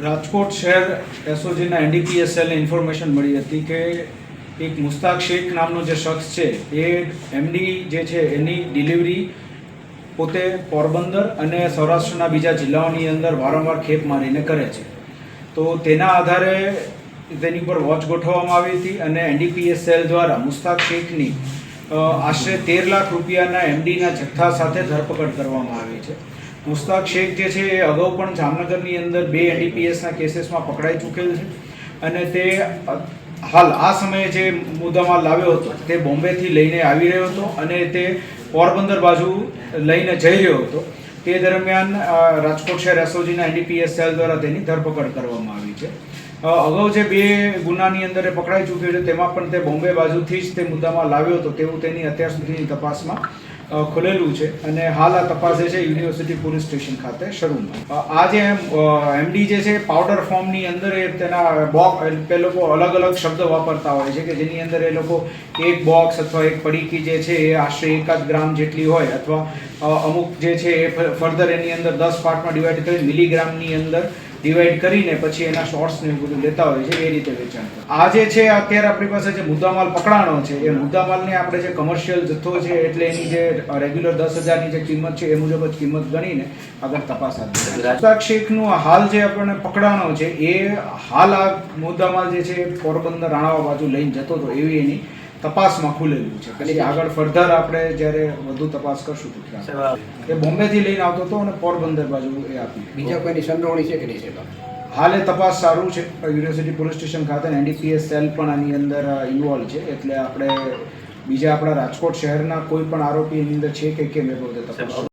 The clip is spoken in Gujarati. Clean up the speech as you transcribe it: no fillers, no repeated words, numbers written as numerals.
રાજકોટ શહેર એસઓજીના એનડીપીએસએલને ઇન્ફોર્મેશન મળી હતી કે એક મુસ્તાક શેખ નામનો જે શખ્સ છે એ એમડી જે છે એની ડિલિવરી પોતે પોરબંદર અને સૌરાષ્ટ્રના બીજા જિલ્લાઓની અંદર વારંવાર ખેપ મારીને કરે છે. તો તેના આધારે તેની પર વોચ ગોઠવવામાં આવી હતી અને એનડીપીએસએલ દ્વારા મુસ્તાક શેખની આશરે 13 લાખ રૂપિયાના એમડીના જથ્થા સાથે ધરપકડ કરવામાં આવી છે. મુસ્તાક શેખ જે છે એ અગાઉ પણ જામનગરની અંદર 2 એનડીપીએસના કેસીસમાં પકડાઈ ચૂકેલ છે અને તે હાલ આ સમયે જે મુદ્દામાલ લાવ્યો હતો તે બોમ્બેથી લઈને આવી રહ્યો હતો અને તે પોરબંદર બાજુ લઈને જઈ રહ્યો હતો. તે દરમિયાન રાજકોટ શહેર એસઓજીના એનડીપીએસ સેલ દ્વારા તેની ધરપકડ કરવામાં આવી છે. અગાઉ જે 2 ગુનાની અંદર એ પકડાઈ ચૂક્યો છે તેમાં પણ તે બોમ્બે બાજુથી જ તે મુદ્દામાં લાવ્યો હતો તેવું તેની અત્યાર સુધીની તપાસમાં ખુલેલું છે અને હાલ આ તપાસ જે છે યુનિવર્સિટી પોલીસ સ્ટેશન ખાતે શરૂમાં. આ જે એમડી જે છે પાવડર ફોર્મની અંદર એ તેના બોક્સ એ લોકો અલગ અલગ શબ્દ વાપરતા હોય છે કે જેની અંદર એ લોકો એક બોક્સ અથવા એક પડીકી જે છે એ આશરે 1 ગ્રામ જેટલી હોય અથવા અમુક જે છે એ ફર્ધર એની અંદર 10 પાર્ટમાં ડિવાઈડ કરી મિલીગ્રામની અંદર ડિવાઈડ કરીને પછી એના શોર્ટ્સ ને એવું બધું લેતા હોય છે એ રીતે વેચાણ. આ જે છે અત્યારે આપણી પાસે જે મુદ્દામાલ પકડાણો છે એ મુદ્દામાલને આપણે જે કમર્શિયલ જથ્થો છે એટલે એની જે રેગ્યુલર 10,000ની જે કિંમત છે એ મુજબ જ કિંમત ગણીને આગળ તપાસ હાથ ધરી. મુસ્તાક શેખનું હાલ જે આપણને પકડાણો છે એ હાલ આ મુદ્દામાલ જે છે પોરબંદર રાણાવા બાજુ લઈને જતો હતો એવી એની તપાસમાં ખુલેલું છે. પછી આગળ ફર્ધર આપણે જ્યારે વધુ તપાસ કરશું તો એ બોમ્બેથી લઈને આવતો હતો અને પોરબંદર બાજુ એ આપી. બીજા કોઈની સંડોવણી છે કે નહીં છે? હાલ એ તપાસ સારું છે. યુનિવર્સિટી પોલીસ સ્ટેશન ખાતે એનડીપીએસ સેલ પણ આની અંદર ઇન્વોલ્વ છે એટલે આપણે બીજા આપણા રાજકોટ શહેરના કોઈ પણ આરોપી એની અંદર છે કે કેમ એ બધે તપાસ